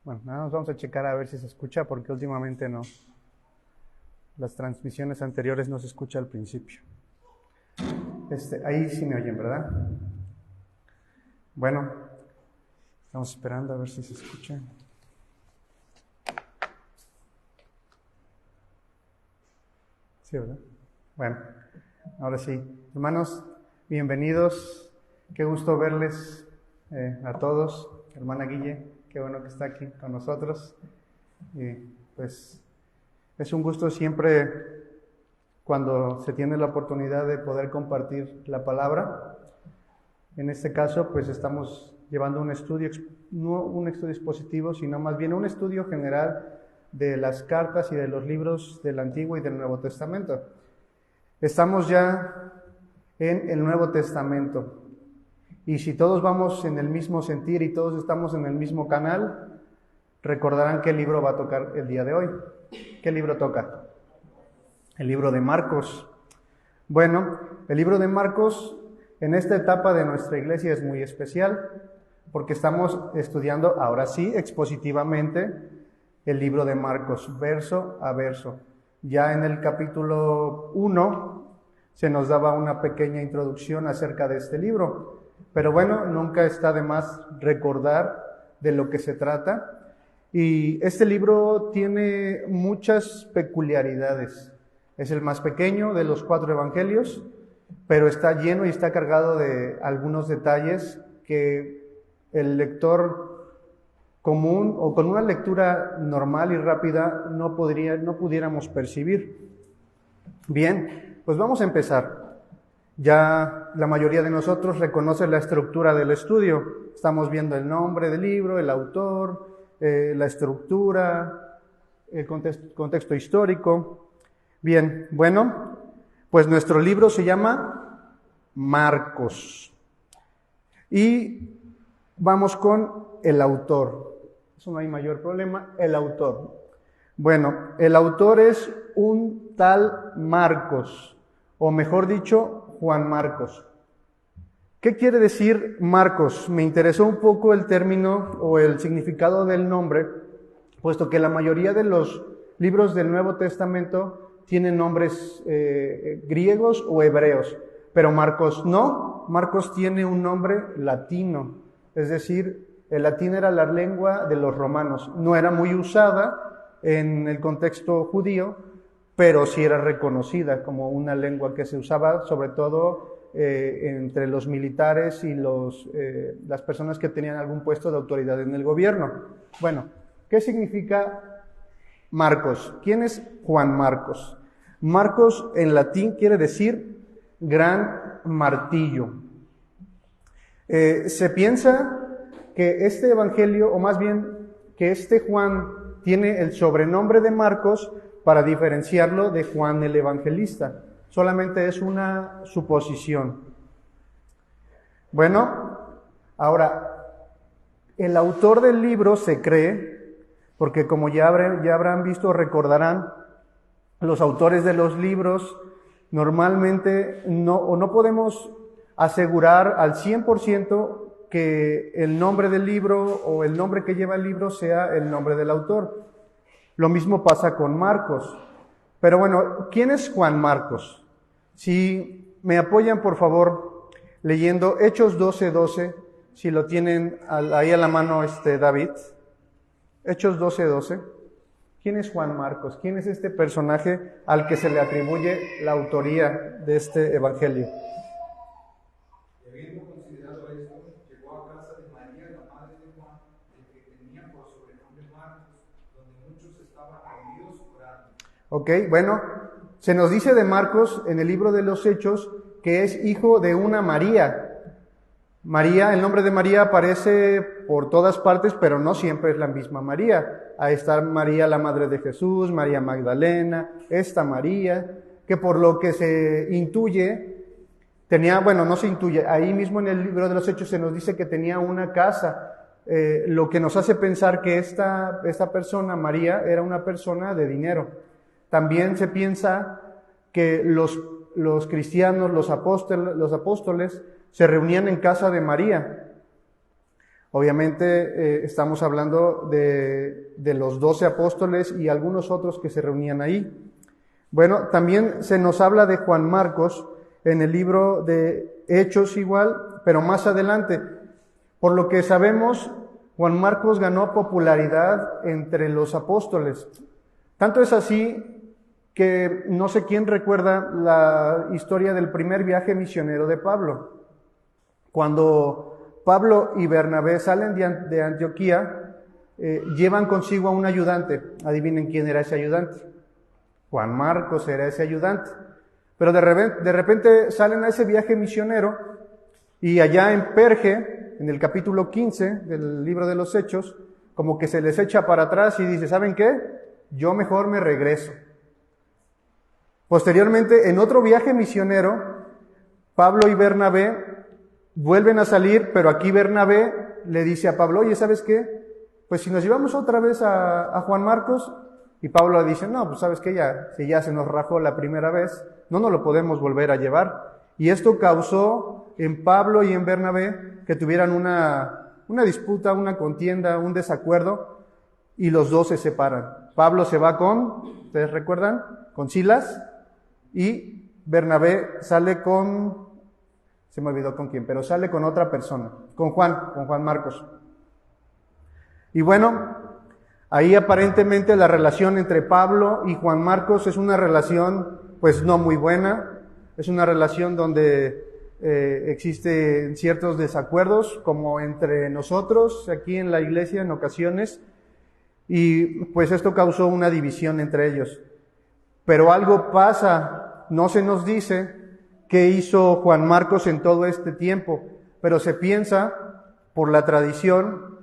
Bueno, nada más vamos a checar a ver si se escucha, porque últimamente no. Las transmisiones anteriores no se escucha al principio. Ahí sí me oyen, ¿verdad? Bueno, estamos esperando a ver si se escucha. Sí, ¿verdad? Bueno, ahora sí. Hermanos, bienvenidos. Qué gusto verles a todos. Hermana Guille, qué bueno que está aquí con nosotros. Y pues es un gusto siempre cuando se tiene la oportunidad de poder compartir la palabra. En este caso, pues estamos llevando un estudio, no un estudio expositivo, sino más bien un estudio general de las cartas y de los libros del Antiguo y del Nuevo Testamento. Estamos ya en el Nuevo Testamento. Y si todos vamos en el mismo sentir y todos estamos en el mismo canal, recordarán qué libro va a tocar el día de hoy. ¿Qué libro toca? El libro de Marcos. Bueno, el libro de Marcos en esta etapa de nuestra iglesia es muy especial porque estamos estudiando, ahora sí, expositivamente, el libro de Marcos, verso a verso. Ya en el capítulo 1 se nos daba una pequeña introducción acerca de este libro. Pero bueno, nunca está de más recordar de lo que se trata. Y este libro tiene muchas peculiaridades. Es el más pequeño de los 4 evangelios, pero está lleno y está cargado de algunos detalles que el lector común o con una lectura normal y rápida no pudiéramos percibir. Bien, pues vamos a empezar. Ya la mayoría de nosotros reconoce la estructura del estudio. Estamos viendo el nombre del libro, el autor, la estructura, el contexto histórico. Bien, bueno, pues nuestro libro se llama Marcos. Y vamos con el autor. Eso no hay mayor problema, el autor. Bueno, el autor es un tal Marcos, o mejor dicho, Juan Marcos. ¿Qué quiere decir Marcos? Me interesó un poco el término o el significado del nombre, puesto que la mayoría de los libros del Nuevo Testamento tienen nombres griegos o hebreos, pero Marcos no. Marcos tiene un nombre latino, es decir, el latín era la lengua de los romanos. No era muy usada en el contexto judío, pero sí era reconocida como una lengua que se usaba sobre todo entre los militares y las personas que tenían algún puesto de autoridad en el gobierno. Bueno, ¿qué significa Marcos? ¿Quién es Juan Marcos? Marcos en latín quiere decir gran martillo. Se piensa que este evangelio, o más bien que este Juan tiene el sobrenombre de Marcos para diferenciarlo de Juan el Evangelista. Solamente es una suposición. Bueno, ahora, el autor del libro se cree, porque como ya habrán visto, recordarán, los autores de los libros normalmente no podemos asegurar al 100% que el nombre del libro o el nombre que lleva el libro sea el nombre del autor. Lo mismo pasa con Marcos. Pero bueno, ¿quién es Juan Marcos? Si me apoyan, por favor, leyendo Hechos 12:12, si lo tienen ahí a la mano, David. Hechos 12:12. ¿Quién es Juan Marcos? ¿Quién es este personaje al que se le atribuye la autoría de este evangelio? Habiendo considerado esto, llegó a casa de María, la madre de Juan, el que tenía por sobrenombre Marcos, donde muchos estaban reunidos orando. Ok, bueno, se nos dice de Marcos en el libro de los Hechos que es hijo de una María. María, el nombre de María aparece por todas partes, pero no siempre es la misma María. Ahí está María, la madre de Jesús, María Magdalena, esta María, que por lo que se intuye, no se intuye, ahí mismo en el libro de los Hechos se nos dice que tenía una casa, lo que nos hace pensar que esta persona, María, era una persona de dinero. También se piensa que los cristianos, los apóstoles, se reunían en casa de María. Obviamente estamos hablando de los 12 apóstoles y algunos otros que se reunían ahí. Bueno, también se nos habla de Juan Marcos en el libro de Hechos igual, pero más adelante. Por lo que sabemos, Juan Marcos ganó popularidad entre los apóstoles. Tanto es así que no sé quién recuerda la historia del primer viaje misionero de Pablo. Cuando Pablo y Bernabé salen de Antioquía, llevan consigo a un ayudante. Adivinen quién era ese ayudante. Juan Marcos era ese ayudante. Pero de repente salen a ese viaje misionero y allá en Perge, en el capítulo 15 del libro de los Hechos, como que se les echa para atrás y dice, ¿saben qué? Yo mejor me regreso. Posteriormente, en otro viaje misionero, Pablo y Bernabé vuelven a salir, pero aquí Bernabé le dice a Pablo, oye, ¿sabes qué? Pues si nos llevamos otra vez a Juan Marcos, y Pablo dice, no, pues ¿sabes qué? Si ya se nos rajó la primera vez, no nos lo podemos volver a llevar. Y esto causó en Pablo y en Bernabé que tuvieran una disputa, una contienda, un desacuerdo, y los dos se separan. Pablo se va ¿ustedes recuerdan? Con Silas, y Bernabé sale se me olvidó con quién, pero sale con otra persona, con Juan Marcos. Y bueno, ahí aparentemente la relación entre Pablo y Juan Marcos es una relación pues no muy buena, es una relación donde existen ciertos desacuerdos como entre nosotros aquí en la iglesia en ocasiones, y pues esto causó una división entre ellos. Pero algo pasa, no se nos dice qué hizo Juan Marcos en todo este tiempo, pero se piensa por la tradición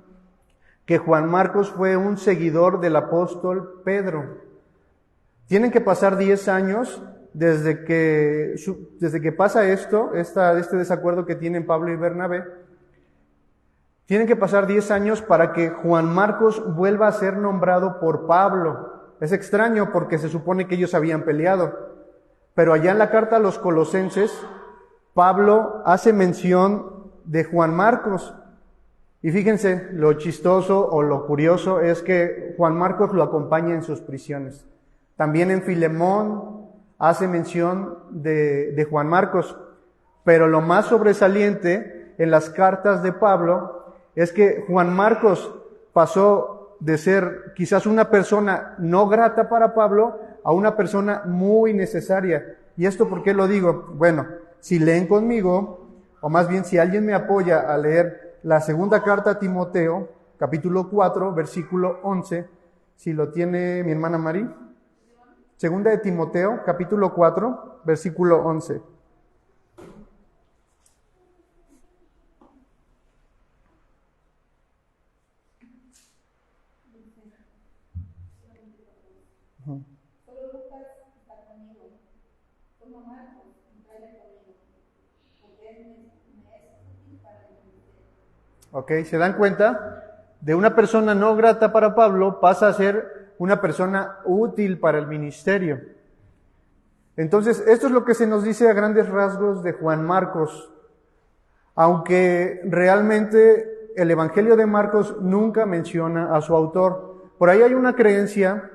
que Juan Marcos fue un seguidor del apóstol Pedro. Tienen que pasar 10 años desde que pasa este desacuerdo que tienen Pablo y Bernabé. Tienen que pasar 10 años para que Juan Marcos vuelva a ser nombrado por Pablo. Es extraño porque se supone que ellos habían peleado. Pero allá en la carta a los Colosenses, Pablo hace mención de Juan Marcos. Y fíjense, lo chistoso o lo curioso es que Juan Marcos lo acompaña en sus prisiones. También en Filemón hace mención de Juan Marcos. Pero lo más sobresaliente en las cartas de Pablo es que Juan Marcos pasó de ser quizás una persona no grata para Pablo a una persona muy necesaria. ¿Y esto por qué lo digo? Bueno, si leen conmigo, o más bien si alguien me apoya a leer la segunda carta a Timoteo, capítulo 4, versículo 11, si lo tiene mi hermana Mari. Segunda de Timoteo, capítulo 4, versículo 11. Ok, ¿se dan cuenta? De una persona no grata para Pablo pasa a ser una persona útil para el ministerio. Entonces, esto es lo que se nos dice a grandes rasgos de Juan Marcos. Aunque realmente el Evangelio de Marcos nunca menciona a su autor. Por ahí hay una creencia,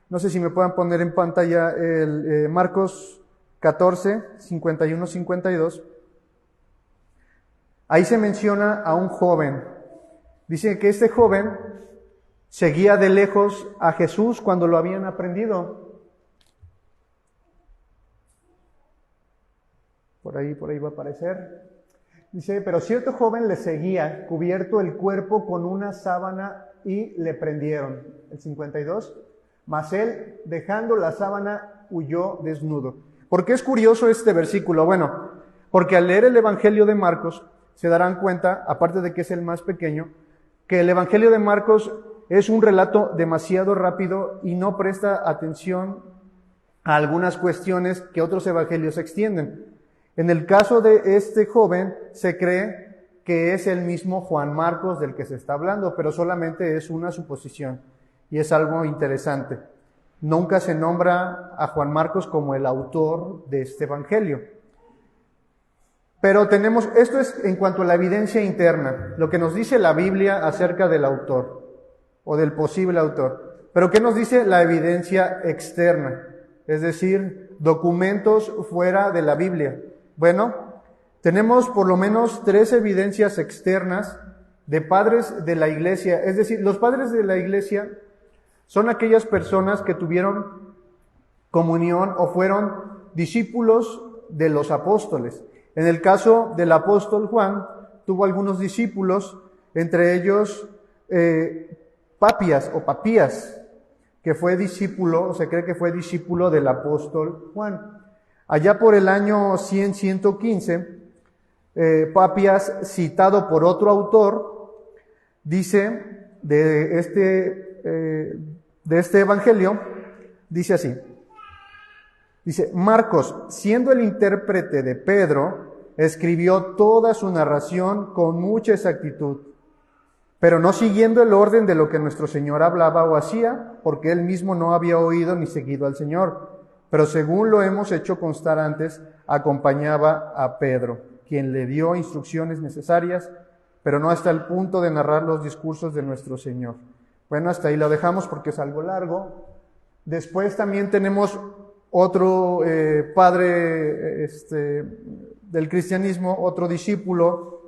no sé si me puedan poner en pantalla el Marcos 14, 51-52. Ahí se menciona a un joven. Dice que este joven seguía de lejos a Jesús cuando lo habían aprendido. Por ahí va a aparecer. Dice, pero cierto joven le seguía, cubierto el cuerpo con una sábana y le prendieron. El 52. Mas él, dejando la sábana, huyó desnudo. ¿Por qué es curioso este versículo? Bueno, porque al leer el Evangelio de Marcos, se darán cuenta, aparte de que es el más pequeño, que el Evangelio de Marcos es un relato demasiado rápido y no presta atención a algunas cuestiones que otros evangelios extienden. En el caso de este joven, se cree que es el mismo Juan Marcos del que se está hablando, pero solamente es una suposición y es algo interesante. Nunca se nombra a Juan Marcos como el autor de este evangelio. Pero esto es en cuanto a la evidencia interna, lo que nos dice la Biblia acerca del autor o del posible autor. Pero ¿qué nos dice la evidencia externa? Es decir, documentos fuera de la Biblia. Bueno, tenemos por lo menos 3 evidencias externas de padres de la iglesia. Es decir, los padres de la iglesia son aquellas personas que tuvieron comunión o fueron discípulos de los apóstoles. En el caso del apóstol Juan, tuvo algunos discípulos, entre ellos Papías, que fue discípulo, o se cree que fue discípulo del apóstol Juan. Allá por el año 115, Papías, citado por otro autor, dice de este evangelio, dice así. Dice, Marcos, siendo el intérprete de Pedro, escribió toda su narración con mucha exactitud, pero no siguiendo el orden de lo que nuestro Señor hablaba o hacía, porque él mismo no había oído ni seguido al Señor, pero según lo hemos hecho constar antes, acompañaba a Pedro, quien le dio instrucciones necesarias, pero no hasta el punto de narrar los discursos de nuestro Señor. Bueno, hasta ahí lo dejamos porque es algo largo. Después también tenemos otro padre del cristianismo, otro discípulo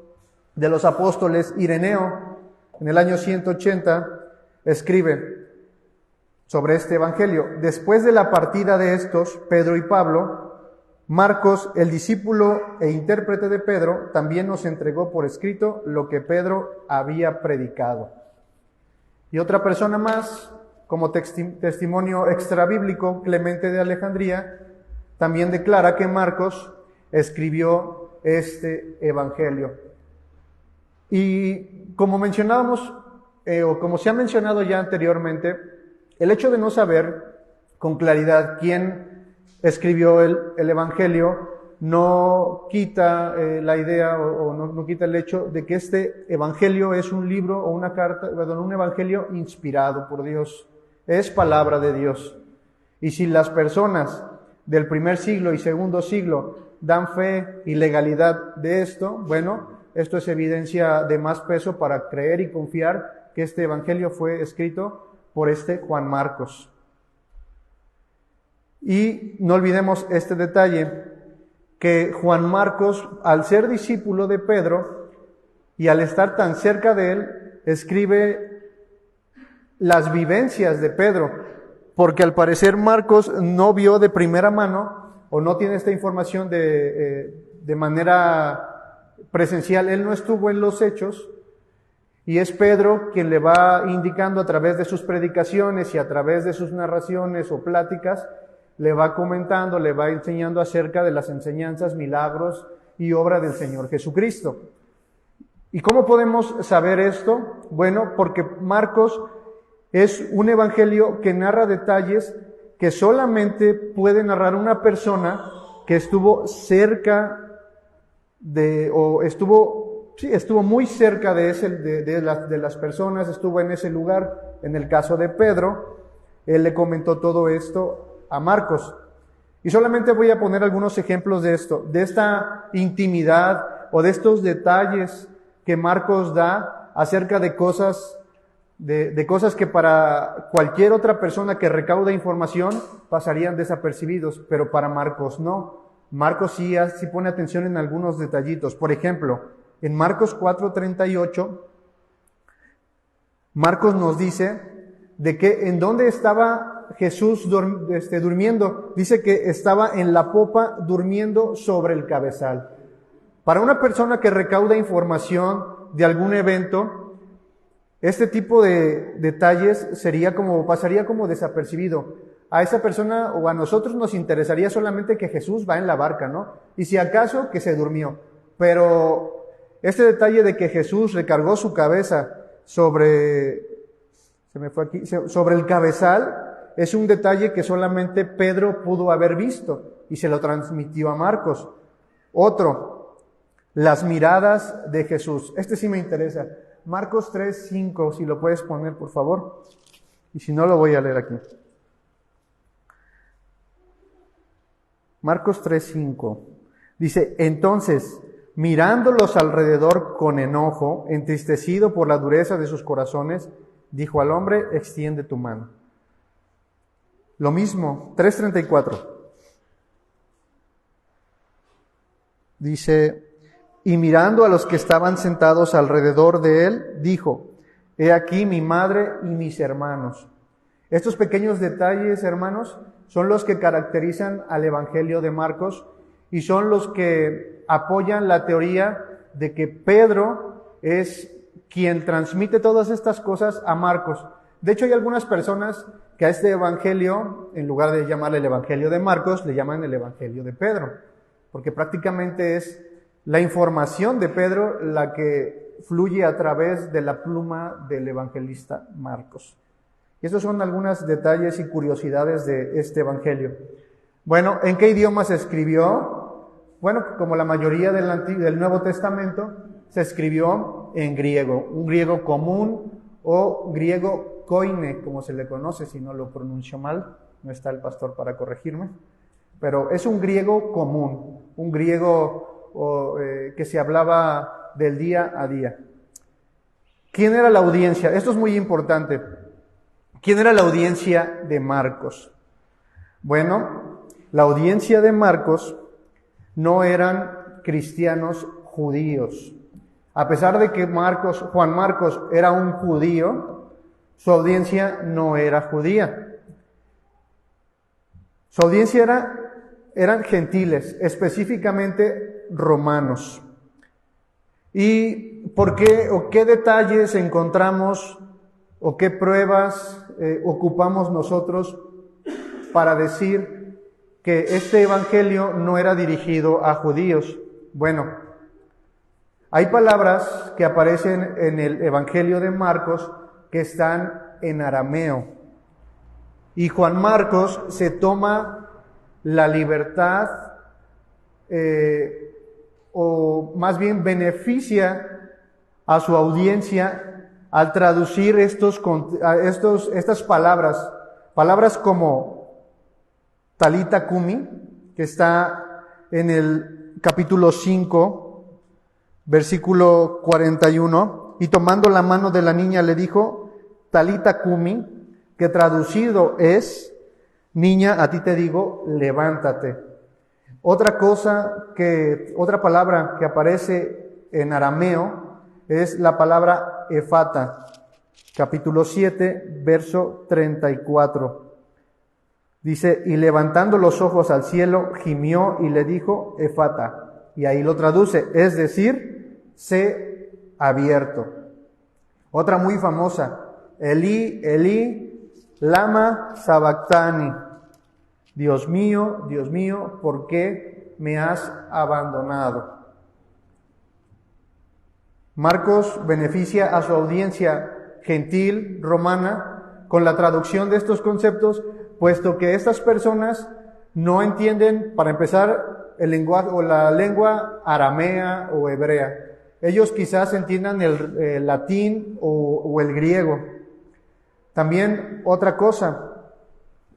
de los apóstoles, Ireneo, en el año 180, escribe sobre este evangelio. Después de la partida de estos, Pedro y Pablo, Marcos, el discípulo e intérprete de Pedro, también nos entregó por escrito lo que Pedro había predicado. Y otra persona más, como testimonio extrabíblico, Clemente de Alejandría, también declara que Marcos escribió este evangelio. Y como mencionábamos, o como se ha mencionado ya anteriormente, el hecho de no saber con claridad quién escribió el evangelio no quita la idea o no quita el hecho de que este evangelio es un libro o una carta, un evangelio inspirado por Dios. Es palabra de Dios. Y si las personas del primer siglo y segundo siglo dan fe y legalidad de esto, bueno, esto es evidencia de más peso para creer y confiar que este evangelio fue escrito por este Juan Marcos. Y no olvidemos este detalle, que Juan Marcos, al ser discípulo de Pedro y al estar tan cerca de él, escribe las vivencias de Pedro, porque al parecer Marcos no vio de primera mano o no tiene esta información de manera presencial. Él no estuvo en los hechos y es Pedro quien le va indicando a través de sus predicaciones y a través de sus narraciones o pláticas, le va comentando, le va enseñando acerca de las enseñanzas, milagros y obra del Señor Jesucristo. ¿Y cómo podemos saber esto? Bueno, porque Marcos es un evangelio que narra detalles que solamente puede narrar una persona que estuvo cerca de, o estuvo muy cerca de las personas, estuvo en ese lugar. En el caso de Pedro, él le comentó todo esto a Marcos. Y solamente voy a poner algunos ejemplos de esto, de esta intimidad o de estos detalles que Marcos da acerca de cosas que para cualquier otra persona que recauda información pasarían desapercibidos, pero para Marcos no. Marcos sí pone atención en algunos detallitos. Por ejemplo, en Marcos 4:38, Marcos nos dice de que en dónde estaba Jesús durmiendo. Dice que estaba en la popa durmiendo sobre el cabezal. Para una persona que recauda información de algún evento, este tipo de detalles pasaría como desapercibido. A esa persona o a nosotros nos interesaría solamente que Jesús va en la barca, ¿no? Y si acaso que se durmió. Pero este detalle de que Jesús recargó su cabeza sobre el cabezal, es un detalle que solamente Pedro pudo haber visto y se lo transmitió a Marcos. Otro, las miradas de Jesús. Este sí me interesa. Marcos 3:5, si lo puedes poner, por favor. Y si no, lo voy a leer aquí. Marcos 3:5. Dice, entonces, Mirándolos alrededor con enojo, entristecido por la dureza de sus corazones, dijo al hombre, extiende tu mano. Lo mismo, 3:34. Dice, y mirando a los que estaban sentados alrededor de él, dijo, he aquí mi madre y mis hermanos. Estos pequeños detalles, hermanos, son los que caracterizan al Evangelio de Marcos y son los que apoyan la teoría de que Pedro es quien transmite todas estas cosas a Marcos. De hecho, hay algunas personas que a este Evangelio, en lugar de llamarle el Evangelio de Marcos, le llaman el Evangelio de Pedro, porque prácticamente es la información de Pedro la que fluye a través de la pluma del evangelista Marcos. Y estos son algunos detalles y curiosidades de este Evangelio. Bueno, ¿en qué idioma se escribió? Bueno, como la mayoría del Nuevo Testamento, se escribió en griego, un griego común o griego koine, como se le conoce, si no lo pronuncio mal, no está el pastor para corregirme, pero es un griego común, un griego que se hablaba del día a día. ¿Quién era la audiencia? Esto es muy importante. ¿Quién era la audiencia de Marcos? Bueno, la audiencia de Marcos no eran cristianos judíos. A pesar de que Juan Marcos era un judío, su audiencia no era judía. Su audiencia eran gentiles, específicamente romanos. ¿Y por qué o qué detalles encontramos o qué pruebas ocupamos nosotros para decir que este evangelio no era dirigido a judíos? Bueno, hay palabras que aparecen en el evangelio de Marcos que están en arameo. Y Juan Marcos se toma la libertad, o más bien beneficia a su audiencia al traducir estas palabras como Talita Kumi, que está en el capítulo 5, versículo 41, y tomando la mano de la niña le dijo, Talita Kumi, que traducido es, niña, a ti te digo, levántate. Otra palabra que aparece en arameo es la palabra efata, capítulo 7, verso 34. Dice, y levantando los ojos al cielo, gimió y le dijo, efata. Y ahí lo traduce, es decir, sé abierto. Otra muy famosa, Elí, Elí, lama sabactani. Dios mío, ¿por qué me has abandonado? Marcos beneficia a su audiencia gentil romana con la traducción de estos conceptos, puesto que estas personas no entienden, para empezar, el lenguaje o la lengua aramea o hebrea. Ellos quizás entiendan el latín o el griego. También otra cosa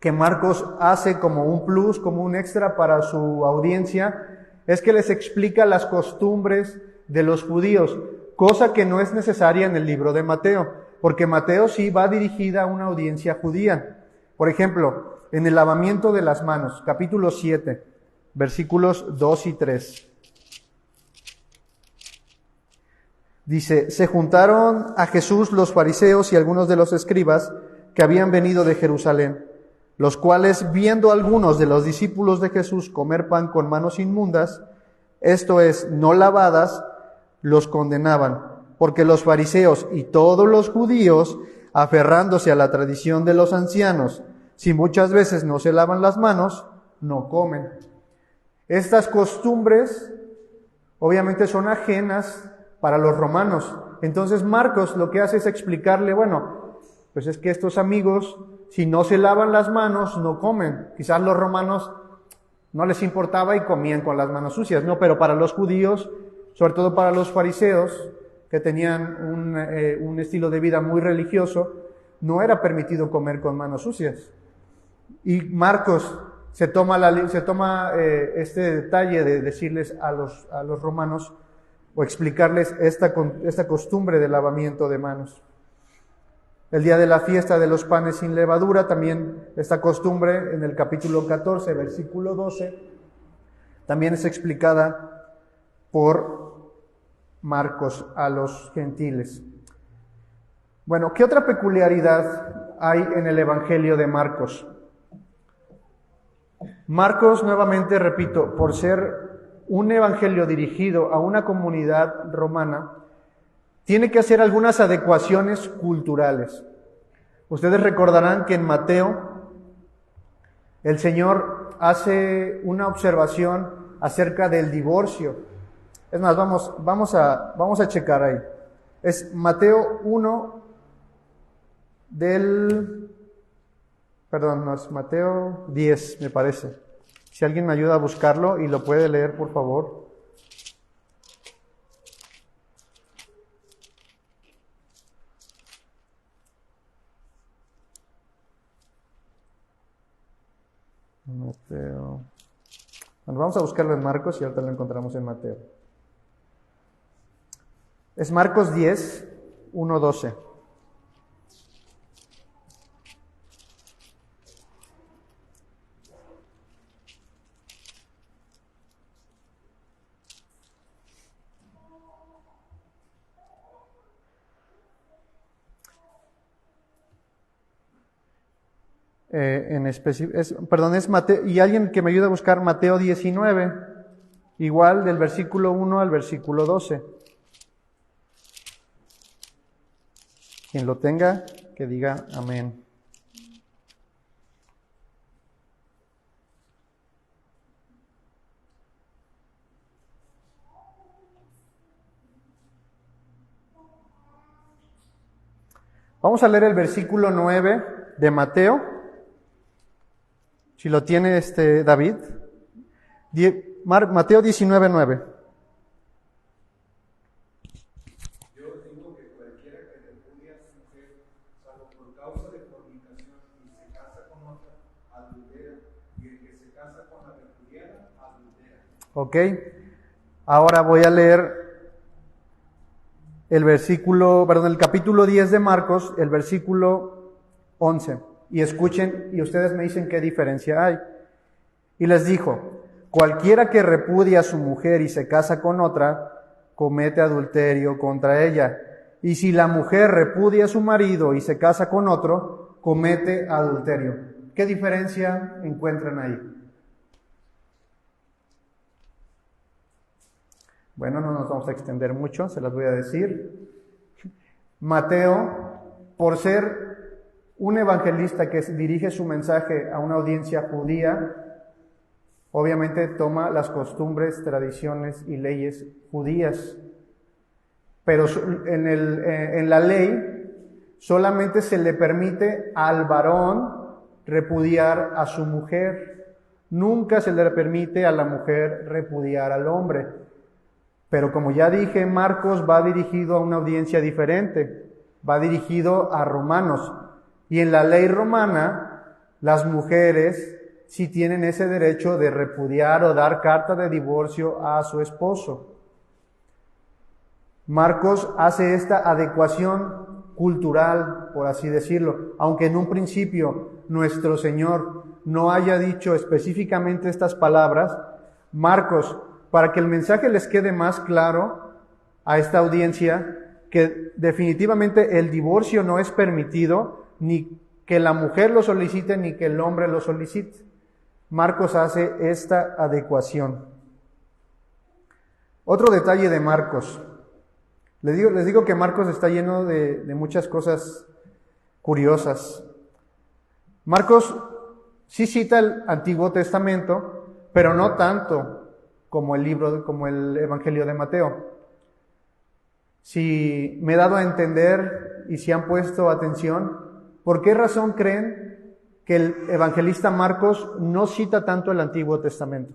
que Marcos hace como un plus, como un extra para su audiencia, es que les explica las costumbres de los judíos, cosa que no es necesaria en el libro de Mateo, porque Mateo sí va dirigida a una audiencia judía. Por ejemplo, en el lavamiento de las manos, capítulo 7, versículos 2 y 3. Dice, se juntaron a Jesús los fariseos y algunos de los escribas que habían venido de Jerusalén, los cuales, viendo algunos de los discípulos de Jesús comer pan con manos inmundas, esto es, no lavadas, los condenaban, porque los fariseos y todos los judíos, aferrándose a la tradición de los ancianos, si muchas veces no se lavan las manos, no comen. Estas costumbres, obviamente, son ajenas para los romanos. Entonces Marcos lo que hace es explicarle, bueno, pues es que estos amigos, si no se lavan las manos, no comen. Quizás los romanos no les importaba y comían con las manos sucias, ¿no? Pero para los judíos, sobre todo para los fariseos, que tenían un estilo de vida muy religioso, no era permitido comer con manos sucias. Y Marcos se toma este detalle de decirles a los romanos, o explicarles esta costumbre del lavamiento de manos. El día de la fiesta de los panes sin levadura, también esta costumbre en el capítulo 14, versículo 12, también es explicada por Marcos a los gentiles. Bueno, ¿qué otra peculiaridad hay en el Evangelio de Marcos? Marcos, nuevamente repito, por ser un evangelio dirigido a una comunidad romana, tiene que hacer algunas adecuaciones culturales. Ustedes recordarán que en Mateo el Señor hace una observación acerca del divorcio. Es más, vamos a checar ahí. Es Mateo 1 no, es Mateo 10, me parece. Si alguien me ayuda a buscarlo y lo puede leer, por favor. Mateo. Bueno, vamos a buscarlo en Marcos y ahorita lo encontramos en Mateo. Es Marcos 10, 1, 12. Es Mateo, y alguien que me ayude a buscar Mateo 19, igual del versículo 1 al versículo 12. Quien lo tenga, que diga amén. Vamos a leer el versículo 9 de Mateo. Si lo tiene David. Mateo 19, 9. Yo os digo que cualquiera que repudia a su mujer, salvo por causa de fornicación, y se casa con otra, adultera, y el que se casa con la repudiada, adultera. Ok. Ahora voy a leer el capítulo 10 de Marcos, el versículo 11. Y escuchen, y ustedes me dicen qué diferencia hay. Y les dijo: cualquiera que repudia a su mujer y se casa con otra, comete adulterio contra ella. Y si la mujer repudia a su marido y se casa con otro, comete adulterio. ¿Qué diferencia encuentran ahí? Bueno, no nos vamos a extender mucho, se las voy a decir. Mateo, por ser un evangelista que dirige su mensaje a una audiencia judía, obviamente toma las costumbres, tradiciones y leyes judías. Pero en la ley solamente se le permite al varón repudiar a su mujer. Nunca se le permite a la mujer repudiar al hombre. Pero como ya dije, Marcos va dirigido a una audiencia diferente. Va dirigido a romanos. Y en la ley romana, las mujeres sí tienen ese derecho de repudiar o dar carta de divorcio a su esposo. Marcos hace esta adecuación cultural, por así decirlo, aunque en un principio nuestro Señor no haya dicho específicamente estas palabras. Marcos, para que el mensaje les quede más claro a esta audiencia, que definitivamente el divorcio no es permitido, ni que la mujer lo solicite, ni que el hombre lo solicite. Marcos hace esta adecuación. Otro detalle de Marcos. Les digo que Marcos está lleno de muchas cosas curiosas. Marcos sí cita el Antiguo Testamento, pero no tanto como el Evangelio de Mateo. Si me he dado a entender y si han puesto atención, ¿por qué razón creen que el evangelista Marcos no cita tanto el Antiguo Testamento?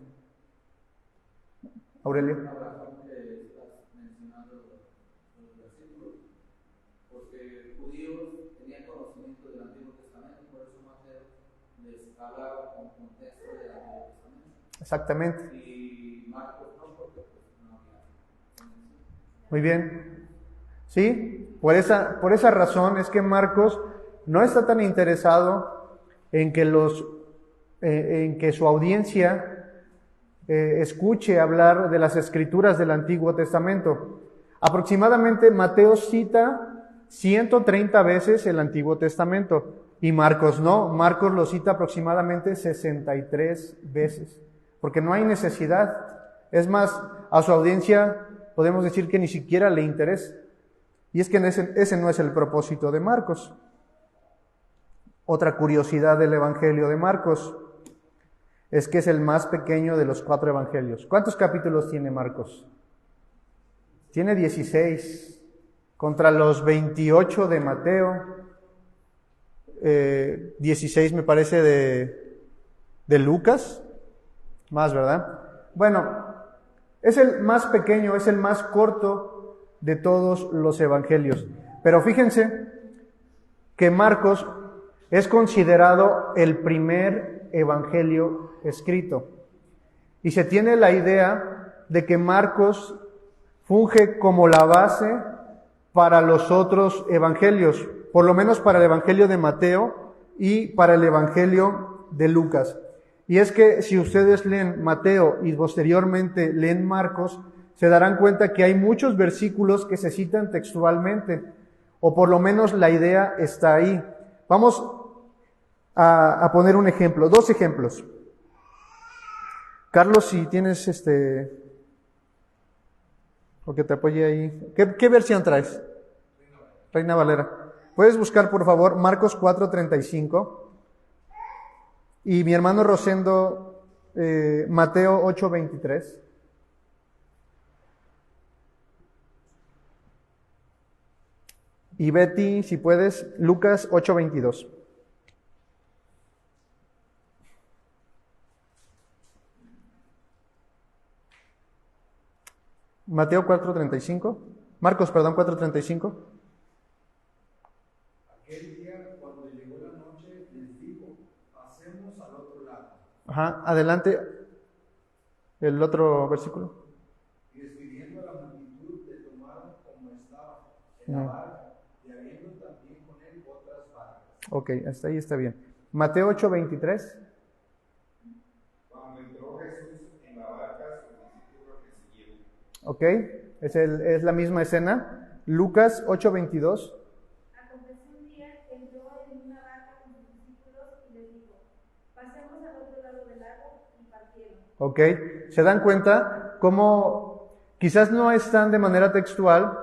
Aurelio. Porque judíos tenían conocimiento del Antiguo Testamento, por eso Mateo les hablaba con contexto del Antiguo Testamento. Exactamente. Y Marcos no, porque pues no había. Muy bien. ¿Sí? Por esa razón es que Marcos no está tan interesado en que su audiencia escuche hablar de las escrituras del Antiguo Testamento. Aproximadamente Mateo cita 130 veces el Antiguo Testamento y Marcos no. Marcos lo cita aproximadamente 63 veces, porque no hay necesidad. Es más, a su audiencia podemos decir que ni siquiera le interesa. Y es que ese no es el propósito de Marcos. Otra curiosidad del Evangelio de Marcos es que es el más pequeño de los 4 evangelios. ¿Cuántos capítulos tiene Marcos? Tiene 16, contra los 28 de Mateo, 16 me parece de Lucas, más, ¿verdad? Bueno, es el más pequeño, es el más corto de todos los evangelios. Pero fíjense que Marcos es considerado el primer evangelio escrito. Y se tiene la idea de que Marcos funge como la base para los otros evangelios, por lo menos para el evangelio de Mateo y para el evangelio de Lucas. Y es que si ustedes leen Mateo y posteriormente leen Marcos, se darán cuenta que hay muchos versículos que se citan textualmente, o por lo menos la idea está ahí. Vamos a poner un ejemplo, 2 ejemplos. Carlos, si tienes porque te apoye ahí. ¿Qué versión traes? Reina Valera. Puedes buscar, por favor, Marcos 4:35. Y mi hermano Rosendo, Mateo 8:23. Y Betty, si puedes, Lucas 8:22. Mateo 4:35. Marcos, perdón, 4:35. Aquel día, cuando llegó la noche, les dijo, pasemos al otro lado. Ajá, adelante. El otro versículo. Y despidiendo a la multitud, le tomaron como estaba en la barca, y habiendo también con él otras barcas. Ok, hasta ahí está bien. Mateo 8:23. Cuando entró Jesús en la barca, sus discípulos le siguieron. Ok, es la misma escena. Lucas 8:22. Aconteció un día que entró en una barca con sus discípulos y les dijo, pasemos al otro lado del lago, y partieron. Ok, ¿se dan cuenta cómo quizás no están de manera textual,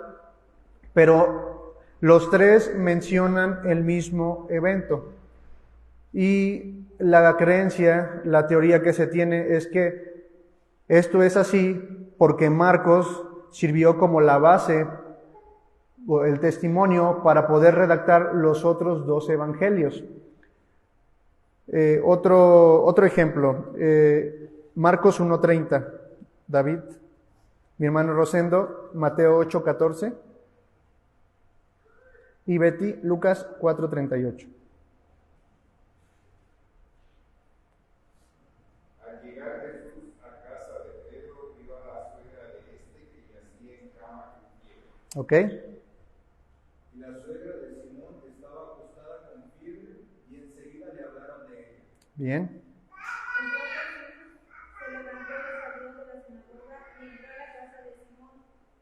pero los 3 mencionan el mismo evento? Y la creencia, la teoría que se tiene es que esto es así porque Marcos sirvió como la base o el testimonio para poder redactar los otros 2 evangelios. Otro ejemplo, Marcos 1:30, David, mi hermano Rosendo, Mateo 8:14 y Betty, Lucas 4:38. Al llegar Jesús a casa de Pedro, vio a la suegra de este que yacía en cama con fiebre. ¿Ok? Y la suegra de Simón estaba acostada con fiebre, y enseguida le hablaron de ella. Bien. Entonces se levantó y salió de la sinagoga y entró a la casa de Simón.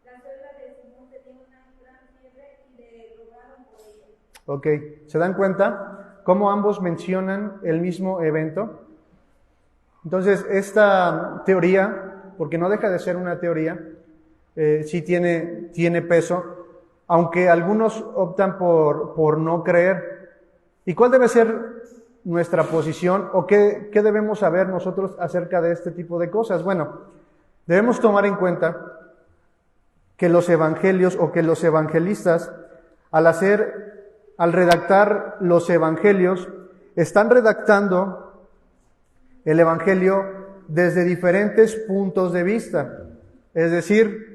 La suegra de Simón tenía una gran fiebre y le rogaron por ella. Ok, ¿se dan cuenta cómo ambos mencionan el mismo evento? Entonces, esta teoría, porque no deja de ser una teoría, sí tiene peso, aunque algunos optan por no creer. ¿Y cuál debe ser nuestra posición o qué debemos saber nosotros acerca de este tipo de cosas? Bueno, debemos tomar en cuenta que los evangelios o que los evangelistas, al redactar los evangelios, están redactando el evangelio desde diferentes puntos de vista. Es decir,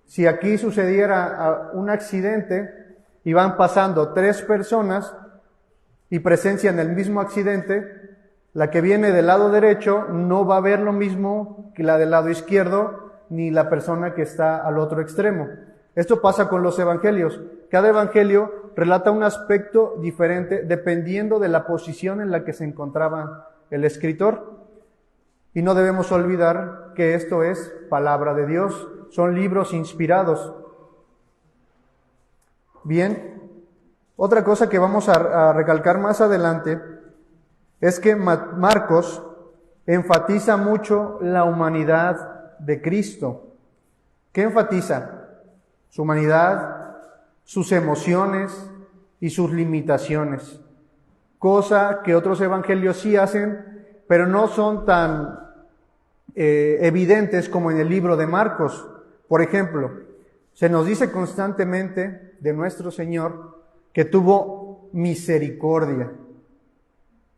si aquí sucediera un accidente y van pasando 3 personas y presencian el mismo accidente, la que viene del lado derecho no va a ver lo mismo que la del lado izquierdo, ni la persona que está al otro extremo. Esto pasa con los evangelios. Cada evangelio relata un aspecto diferente dependiendo de la posición en la que se encontraba el escritor. Y no debemos olvidar que esto es palabra de Dios, son libros inspirados. Bien, otra cosa que vamos a recalcar más adelante es que Marcos enfatiza mucho la humanidad de Cristo. ¿Qué enfatiza? Su humanidad, sus emociones y sus limitaciones. Cosa que otros evangelios sí hacen, pero no son tan evidentes como en el libro de Marcos. Por ejemplo, se nos dice constantemente de nuestro Señor que tuvo misericordia.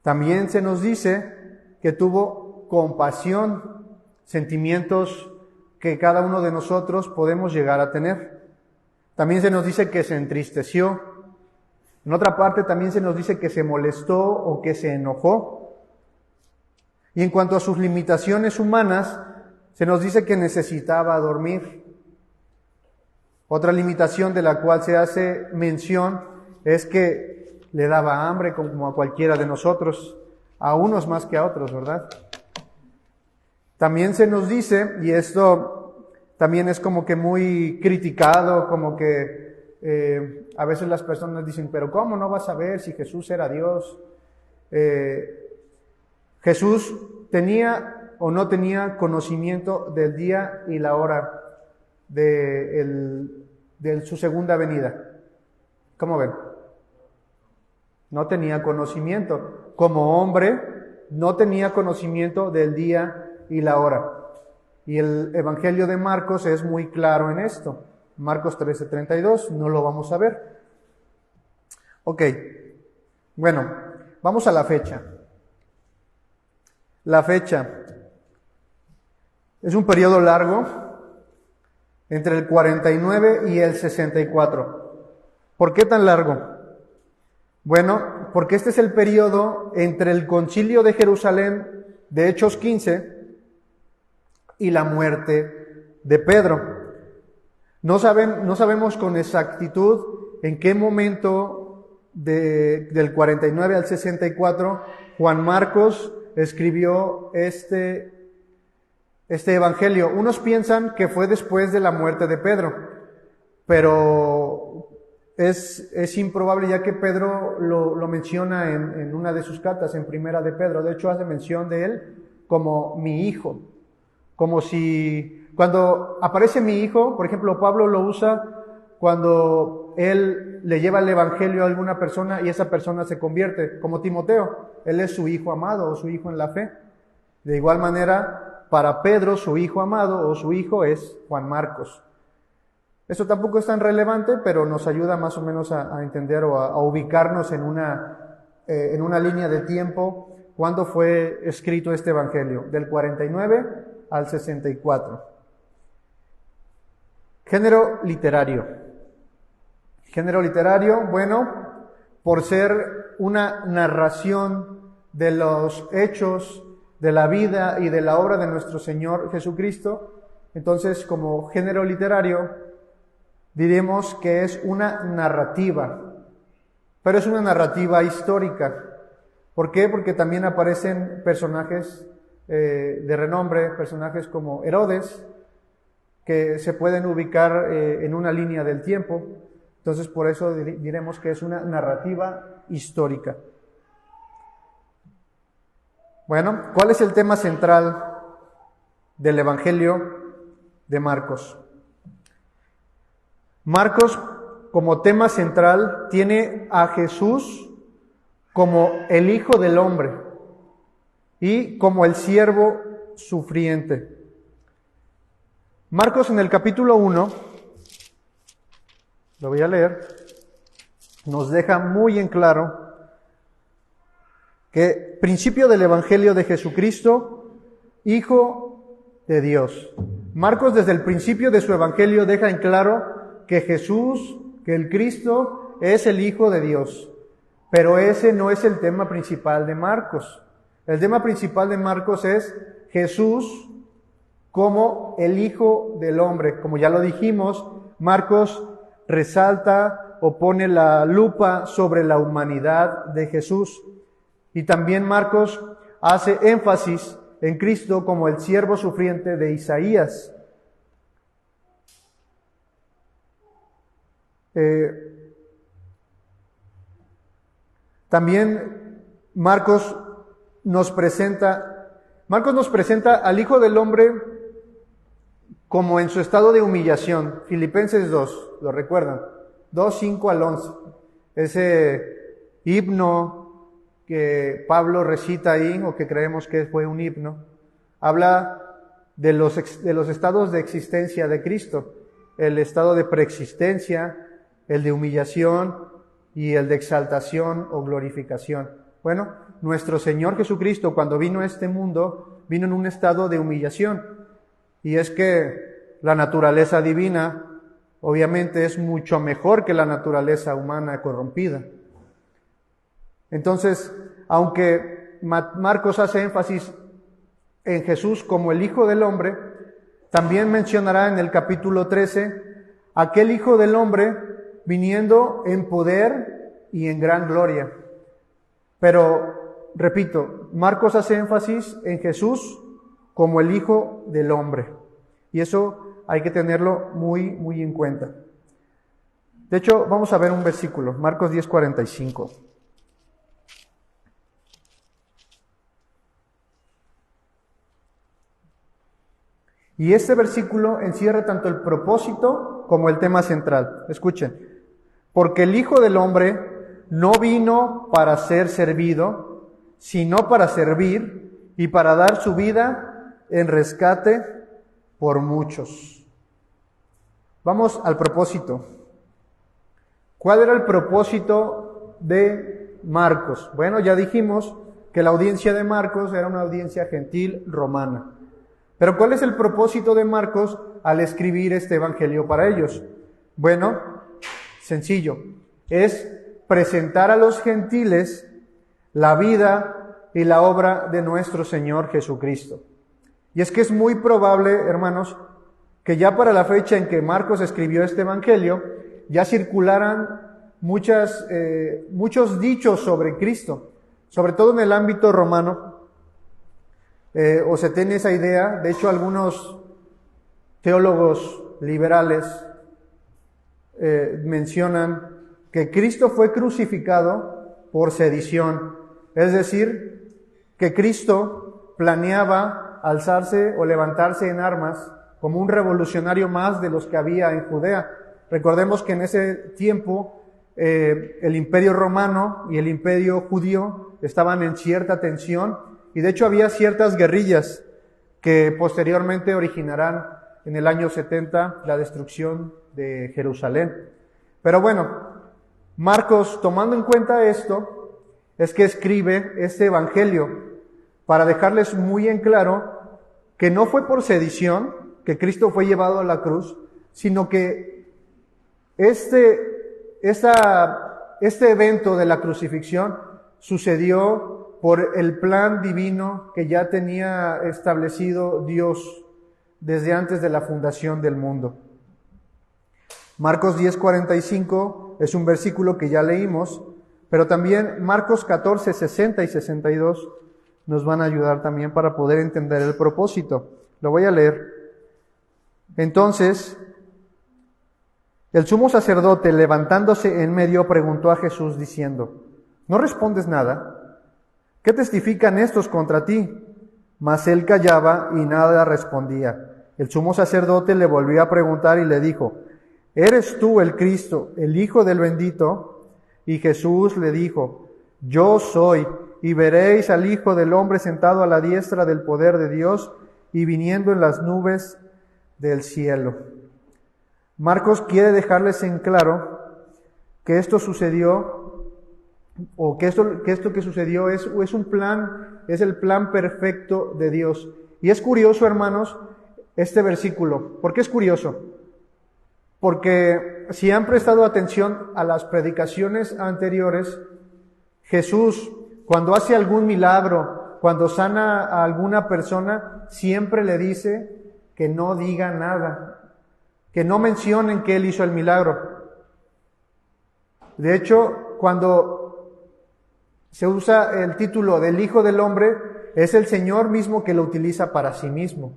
También se nos dice que tuvo compasión, sentimientos que cada uno de nosotros podemos llegar a tener. También se nos dice que se entristeció. En otra parte también se nos dice que se molestó o que se enojó. Y en cuanto a sus limitaciones humanas, se nos dice que necesitaba dormir. Otra limitación de la cual se hace mención es que le daba hambre como a cualquiera de nosotros, a unos más que a otros, ¿verdad? También se nos dice, y esto también es como que muy criticado, como que a veces las personas dicen, pero ¿cómo no vas a ver si Jesús era Dios? Jesús tenía o no tenía conocimiento del día y la hora de su segunda venida. ¿Cómo ven? No tenía conocimiento. Como hombre, no tenía conocimiento del día y la hora. Y el Evangelio de Marcos es muy claro en esto. Marcos 13:32, no lo vamos a ver. Ok, bueno, vamos a la fecha. La fecha es un periodo largo, entre el 49 y el 64. ¿Por qué tan largo? Bueno, porque este es el periodo entre el concilio de Jerusalén de Hechos 15 y la muerte de Pedro. No sabemos con exactitud en qué momento del 49 al 64 Juan Marcos escribió este evangelio. Unos piensan que fue después de la muerte de Pedro, pero es improbable, ya que Pedro lo menciona en una de sus cartas, en Primera de Pedro. De hecho, hace mención de él como mi hijo. Como si cuando aparece mi hijo, por ejemplo, Pablo lo usa cuando él le lleva el evangelio a alguna persona y esa persona se convierte, como Timoteo. Él es su hijo amado o su hijo en la fe. De igual manera, para Pedro, su hijo amado o su hijo es Juan Marcos. Eso tampoco es tan relevante, pero nos ayuda más o menos a entender o a ubicarnos en una línea de tiempo cuando fue escrito este evangelio, del 49 al 64. Género literario. Género literario, bueno, por ser una narración de los hechos, de la vida y de la obra de nuestro Señor Jesucristo, entonces como género literario diremos que es una narrativa, pero es una narrativa histórica. ¿Por qué? Porque también aparecen personajes de renombre, personajes como Herodes, que se pueden ubicar en una línea del tiempo. Entonces, por eso diremos que es una narrativa histórica. Bueno, ¿cuál es el tema central del Evangelio de Marcos? Marcos, como tema central, tiene a Jesús como el Hijo del Hombre y como el siervo sufriente. Marcos, en el capítulo 1, lo voy a leer, nos deja muy en claro que principio del Evangelio de Jesucristo, Hijo de Dios. Marcos desde el principio de su Evangelio deja en claro que Jesús, que el Cristo, es el Hijo de Dios. Pero ese no es el tema principal de Marcos. El tema principal de Marcos es Jesús como el Hijo del Hombre. Como ya lo dijimos, Marcos resalta o pone la lupa sobre la humanidad de Jesús. Y también Marcos hace énfasis en Cristo como el siervo sufriente de Isaías. También Marcos nos presenta al Hijo del Hombre como en su estado de humillación. Filipenses 2, ¿lo recuerdan? 2, 5 al 11. Ese himno que Pablo recita ahí, o que creemos que fue un himno, habla de los estados de existencia de Cristo. El estado de preexistencia, el de humillación y el de exaltación o glorificación. Bueno, nuestro Señor Jesucristo, cuando vino a este mundo, vino en un estado de humillación. Y es que la naturaleza divina, obviamente, es mucho mejor que la naturaleza humana corrompida. Entonces, aunque Marcos hace énfasis en Jesús como el Hijo del Hombre, también mencionará en el capítulo 13 aquel Hijo del Hombre viniendo en poder y en gran gloria. Pero, repito, Marcos hace énfasis en Jesús como el Hijo del Hombre. Y eso hay que tenerlo muy, muy en cuenta. De hecho, vamos a ver un versículo, Marcos 10:45. Y este versículo encierra tanto el propósito como el tema central. Escuchen, porque el Hijo del Hombre no vino para ser servido, sino para servir y para dar su vida en rescate por muchos. Vamos al propósito. ¿Cuál era el propósito de Marcos? Bueno, ya dijimos que la audiencia de Marcos era una audiencia gentil romana. Pero ¿cuál es el propósito de Marcos al escribir este evangelio para ellos? Bueno, sencillo, es presentar a los gentiles la vida y la obra de nuestro Señor Jesucristo. Y es que es muy probable, hermanos, que ya para la fecha en que Marcos escribió este evangelio, ya circularan muchos dichos sobre Cristo, sobre todo en el ámbito romano. O se tiene esa idea. De hecho, algunos teólogos liberales mencionan que Cristo fue crucificado por sedición. Es decir, que Cristo planeaba alzarse o levantarse en armas como un revolucionario más de los que había en Judea. Recordemos que en ese tiempo el imperio romano y el imperio judío estaban en cierta tensión. Y de hecho había ciertas guerrillas que posteriormente originarán en el año 70 la destrucción de Jerusalén. Pero bueno, Marcos, tomando en cuenta esto, es que escribe este evangelio para dejarles muy en claro que no fue por sedición que Cristo fue llevado a la cruz, sino que este evento de la crucifixión sucedió por el plan divino que ya tenía establecido Dios desde antes de la fundación del mundo. Marcos 10:45 es un versículo que ya leímos, pero también Marcos 14:60 y 62 nos van a ayudar también para poder entender el propósito. Lo voy a leer. Entonces, el sumo sacerdote, levantándose en medio, preguntó a Jesús diciendo: ¿No respondes nada? ¿Qué testifican estos contra ti? Mas él callaba y nada respondía. El sumo sacerdote le volvió a preguntar y le dijo: ¿Eres tú el Cristo, el Hijo del Bendito? Y Jesús le dijo: Yo soy, y veréis al Hijo del Hombre sentado a la diestra del poder de Dios y viniendo en las nubes del cielo. Marcos quiere dejarles en claro que esto sucedió, o que esto que sucedió es un plan, es el plan perfecto de Dios. Y es curioso, hermanos, este versículo. ¿Por qué es curioso? Porque si han prestado atención a las predicaciones anteriores, Jesús, cuando hace algún milagro, cuando sana a alguna persona, siempre le dice que no diga nada. que no mencionen que Él hizo el milagro. De hecho, cuando se usa el título del Hijo del Hombre, es el Señor mismo que lo utiliza para sí mismo.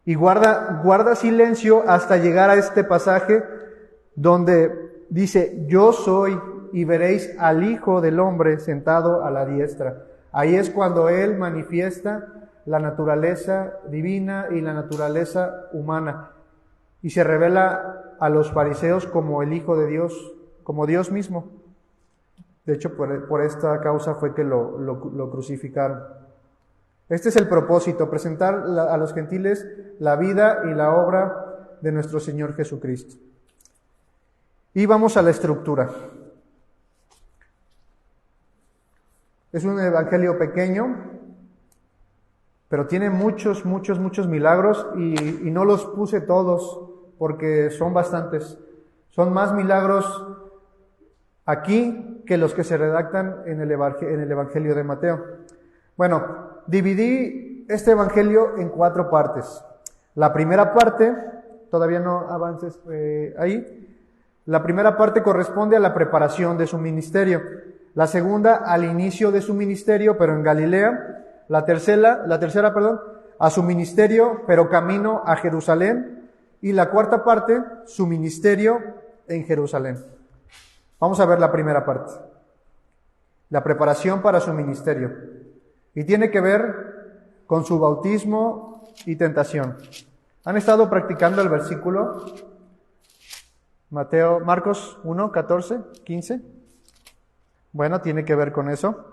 Y guarda silencio hasta llegar a este pasaje donde dice, yo soy, y veréis al Hijo del Hombre sentado a la diestra. Ahí es cuando Él manifiesta la naturaleza divina y la naturaleza humana, y se revela a los fariseos como el Hijo de Dios, como Dios mismo. De hecho, por esta causa fue que lo crucificaron. Este es el propósito, presentar a los gentiles la vida y la obra de nuestro Señor Jesucristo. Y vamos a la estructura. Es un evangelio pequeño, pero tiene muchos milagros y no los puse todos porque son bastantes. Son más milagros aquí que los que se redactan en el Evangelio de Mateo. Bueno, dividí este Evangelio en 4 partes. La primera parte, todavía no avances ahí, la primera parte corresponde a la preparación de su ministerio. La segunda, al inicio de su ministerio, pero en Galilea. La tercera, a su ministerio, pero camino a Jerusalén. Y la cuarta parte, su ministerio en Jerusalén. Vamos a ver la primera parte. La preparación para su ministerio. Y tiene que ver con su bautismo y tentación. ¿Han estado practicando el versículo? Marcos 1, 14, 15. Bueno, tiene que ver con eso.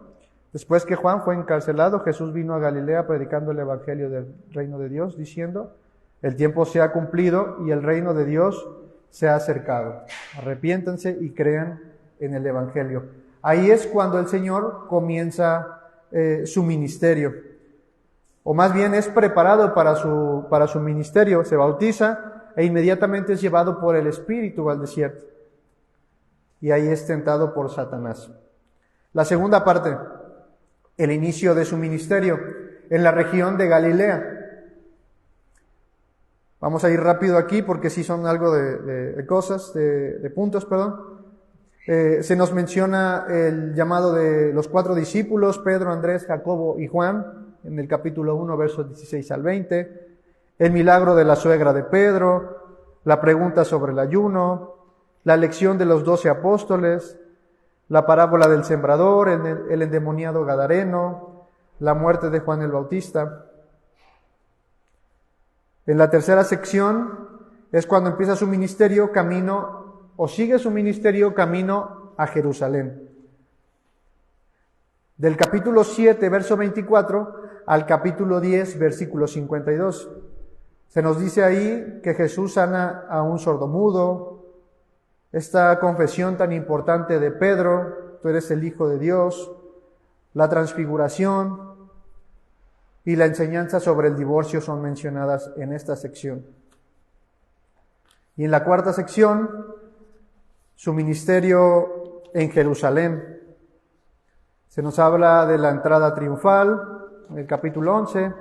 Después que Juan fue encarcelado, Jesús vino a Galilea predicando el evangelio del reino de Dios, diciendo, el tiempo se ha cumplido y el reino de Dios se ha acercado. Arrepiéntanse y crean en el evangelio. Ahí es cuando el Señor comienza su ministerio. O más bien es preparado para su ministerio. Se bautiza e inmediatamente es llevado por el Espíritu al desierto. Y ahí es tentado por Satanás. La segunda parte, el inicio de su ministerio en la región de Galilea. Vamos a ir rápido aquí porque sí son algo de cosas, de puntos, perdón. Se nos menciona el llamado de los 4 discípulos, Pedro, Andrés, Jacobo y Juan, en el capítulo 1, versos 16 al 20. El milagro de la suegra de Pedro, la pregunta sobre el ayuno, la elección de los 12 apóstoles, la parábola del sembrador, el endemoniado gadareno, la muerte de Juan el Bautista. En la tercera sección es cuando empieza su ministerio sigue su ministerio camino a Jerusalén. Del capítulo 7, verso 24, al capítulo 10, versículo 52. Se nos dice ahí que Jesús sana a un sordomudo. Esta confesión tan importante de Pedro, tú eres el Hijo de Dios, la transfiguración y la enseñanza sobre el divorcio son mencionadas en esta sección. Y en la cuarta sección, su ministerio en Jerusalén. Se nos habla de la entrada triunfal, en el capítulo 11,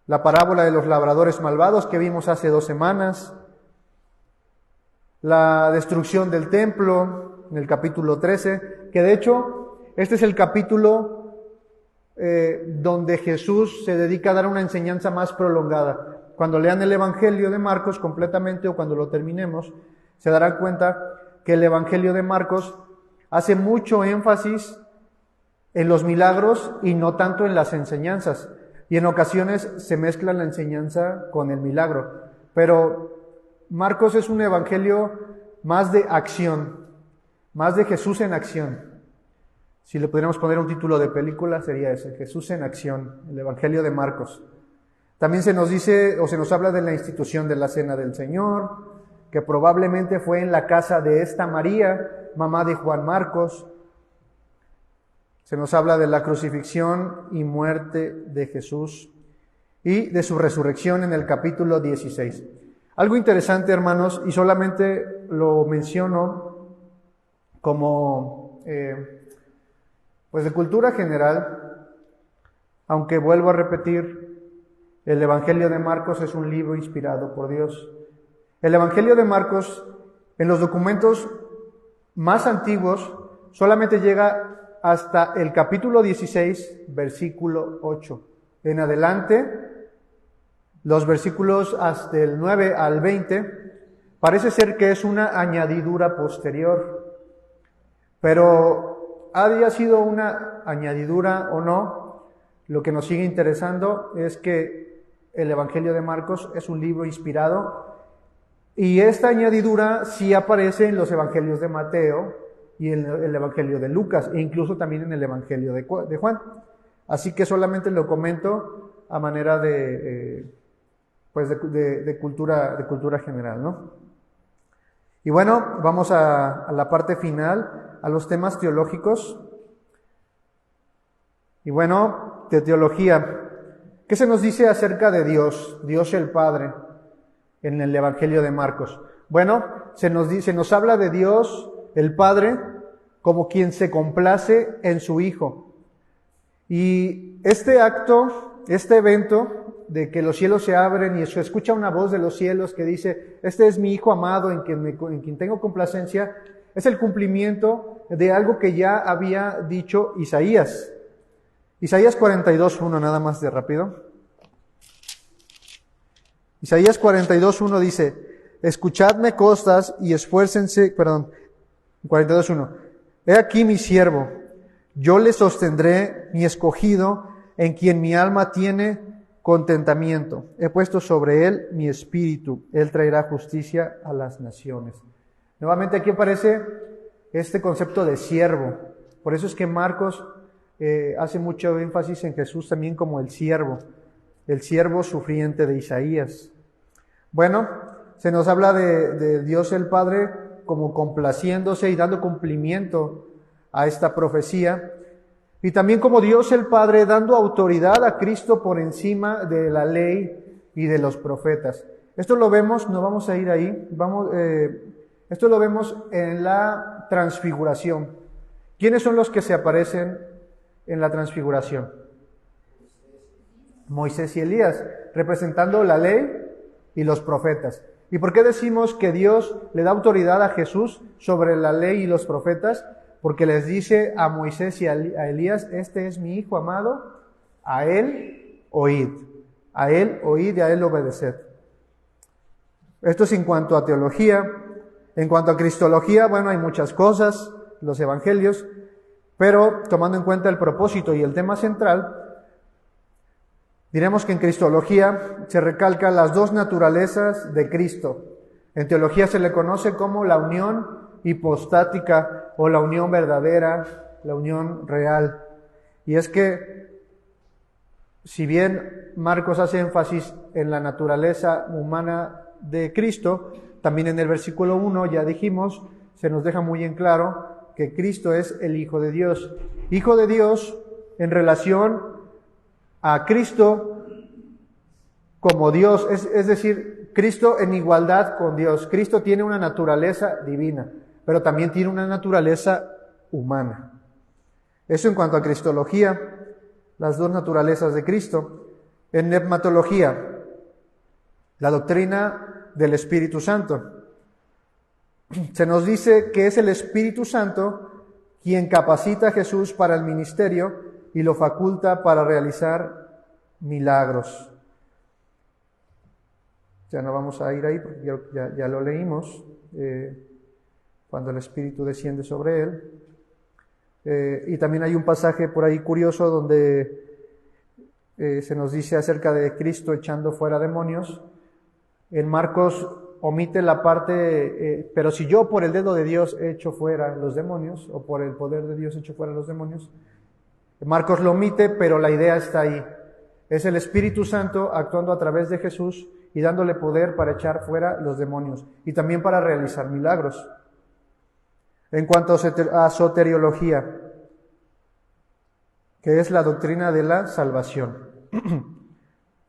la parábola de los labradores malvados que vimos hace 2 semanas, la destrucción del templo, en el capítulo 13, que de hecho, este es el capítulo donde Jesús se dedica a dar una enseñanza más prolongada. Cuando lean el Evangelio de Marcos completamente o cuando lo terminemos, se darán cuenta que el Evangelio de Marcos hace mucho énfasis en los milagros y no tanto en las enseñanzas. Y en ocasiones se mezcla la enseñanza con el milagro. Pero Marcos es un evangelio más de acción, más de Jesús en acción. Si le pudiéramos poner un título de película sería ese, Jesús en acción, el Evangelio de Marcos. También se nos dice o se nos habla de la institución de la Cena del Señor, que probablemente fue en la casa de esta María, mamá de Juan Marcos. Se nos habla de la crucifixión y muerte de Jesús y de su resurrección en el capítulo 16. Algo interesante, hermanos, y solamente lo menciono como pues de cultura general, aunque vuelvo a repetir, El Evangelio de Marcos es un libro inspirado por Dios. El Evangelio de Marcos, en los documentos más antiguos, solamente llega hasta el capítulo 16, versículo 8. En adelante, los versículos hasta el 9 al 20, parece ser que es una añadidura posterior. Pero haya sido una añadidura o no, lo que nos sigue interesando es que el Evangelio de Marcos es un libro inspirado, y esta añadidura sí aparece en los Evangelios de Mateo y en el Evangelio de Lucas, e incluso también en el Evangelio de Juan. Así que solamente lo comento a manera de cultura general, ¿no? Y bueno, vamos a la parte final, a los temas teológicos. Y bueno, de teología. ¿Qué se nos dice acerca de Dios, Dios el Padre, en el Evangelio de Marcos? Bueno, se nos habla de Dios el Padre como quien se complace en su Hijo. Y este acto, este evento de que los cielos se abren y se escucha una voz de los cielos que dice: este es mi Hijo amado en quien tengo complacencia, es el cumplimiento de algo que ya había dicho Isaías. Isaías 42:1, nada más de rápido. Isaías 42:1 dice: escuchadme costas y esfuércense, 42:1. He aquí mi siervo, yo le sostendré, mi escogido, en quien mi alma tiene contentamiento. He puesto sobre él mi espíritu, él traerá justicia a las naciones. Nuevamente aquí aparece este concepto de siervo. Por eso es que Marcos hace mucho énfasis en Jesús también como el siervo sufriente de Isaías. Bueno, se nos habla de Dios el Padre como complaciéndose y dando cumplimiento a esta profecía, y también como Dios el Padre dando autoridad a Cristo por encima de la ley y de los profetas. Esto lo vemos, no vamos a ir ahí, esto lo vemos en la transfiguración. ¿Quiénes son los que se aparecen en la transfiguración? Moisés y Elías, representando la ley y los profetas. ¿Y por qué decimos que Dios le da autoridad a Jesús sobre la ley y los profetas? Porque les dice a Moisés y a Elías: este es mi Hijo amado, a él oíd. A él oíd y a él obedeced. Esto es en cuanto a teología. En cuanto a cristología, bueno, hay muchas cosas, los evangelios, pero tomando en cuenta el propósito y el tema central, diremos que en cristología se recalcan las dos naturalezas de Cristo. En teología se le conoce como la unión hipostática o la unión verdadera, la unión real. Y es que, si bien Marcos hace énfasis en la naturaleza humana de Cristo, también en el versículo 1, ya dijimos, se nos deja muy en claro que Cristo es el Hijo de Dios. Hijo de Dios en relación a Cristo como Dios, es decir, Cristo en igualdad con Dios. Cristo tiene una naturaleza divina, pero también tiene una naturaleza humana. Eso en cuanto a cristología, las dos naturalezas de Cristo. En pneumatología, la doctrina del Espíritu Santo. Se nos dice que es el Espíritu Santo quien capacita a Jesús para el ministerio y lo faculta para realizar milagros. Ya no vamos a ir ahí porque ya lo leímos, cuando el Espíritu desciende sobre él. Y también hay un pasaje por ahí curioso donde se nos dice acerca de Cristo echando fuera demonios. En Marcos omite la parte, pero si yo por el dedo de Dios echo fuera los demonios, o por el poder de Dios echo fuera los demonios. Marcos lo omite, pero la idea está ahí. Es el Espíritu Santo actuando a través de Jesús y dándole poder para echar fuera los demonios y también para realizar milagros. En cuanto a soteriología, que es la doctrina de la salvación,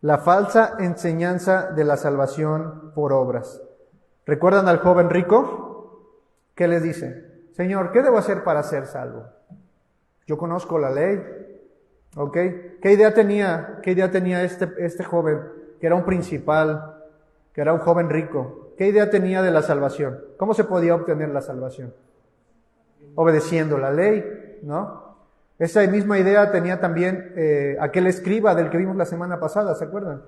la falsa enseñanza de la salvación por obras. ¿Recuerdan al joven rico? ¿Qué les dice? Señor, ¿qué debo hacer para ser salvo? Yo conozco la ley, ¿Ok? ¿Qué idea tenía este joven, que era un principal, que era un joven rico? ¿Qué idea tenía de la salvación? ¿Cómo se podía obtener la salvación? Obedeciendo la ley, ¿no? Esa misma idea tenía también aquel escriba del que vimos la semana pasada, ¿se acuerdan?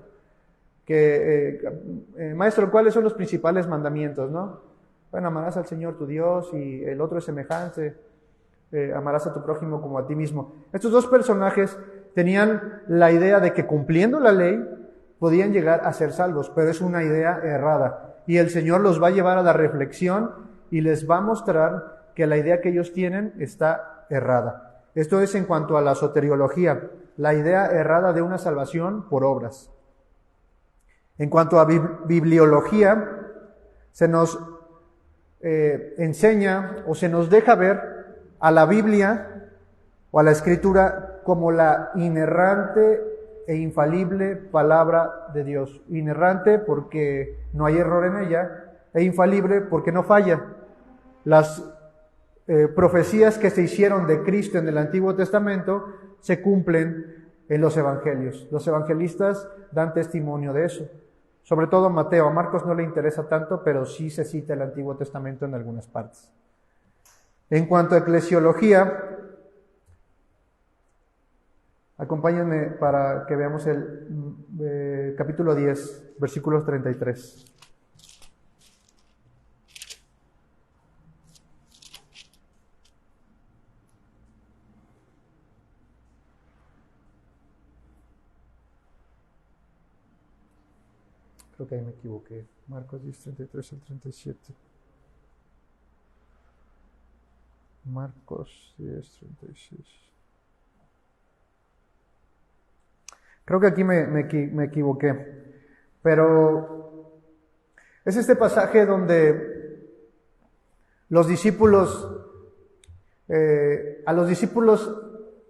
Maestro, ¿cuáles son los principales mandamientos, no? Bueno, amarás al Señor tu Dios y el otro es semejante, amarás a tu prójimo como a ti mismo. Estos dos personajes tenían la idea de que cumpliendo la ley podían llegar a ser salvos, pero es una idea errada. Y el Señor los va a llevar a la reflexión y les va a mostrar que la idea que ellos tienen está errada. Esto es en cuanto a la soteriología, la idea errada de una salvación por obras. En cuanto a bibliología, se nos enseña o se nos deja ver a la Biblia o a la Escritura como la inerrante e infalible palabra de Dios. Inerrante porque no hay error en ella, e infalible porque no falla. Las profecías que se hicieron de Cristo en el Antiguo Testamento se cumplen en los evangelios. Los evangelistas dan testimonio de eso. Sobre todo Mateo. A Marcos no le interesa tanto, pero sí se cita el Antiguo Testamento en algunas partes. En cuanto a eclesiología, acompáñenme para que veamos el capítulo 10, versículos 33. Creo que ahí me equivoqué. Marcos 10, 33 al 37. Marcos 10, 36. Creo que aquí me equivoqué. Pero es este pasaje donde los discípulos, a los discípulos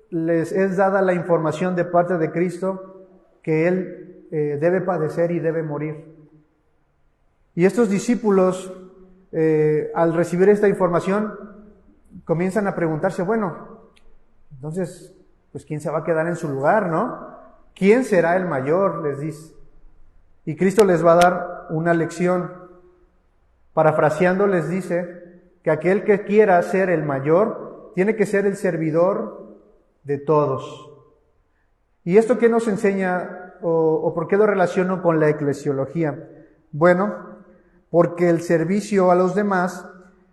les es dada la información de parte de Cristo que Él debe padecer y debe morir. Y estos discípulos, al recibir esta información, comienzan a preguntarse, bueno, entonces, pues ¿quién se va a quedar en su lugar, no? ¿Quién será el mayor?, les dice. Y Cristo les va a dar una lección. Parafraseando, les dice que aquel que quiera ser el mayor tiene que ser el servidor de todos. ¿Y esto qué nos enseña o por qué lo relaciono con la eclesiología? Bueno, porque el servicio a los demás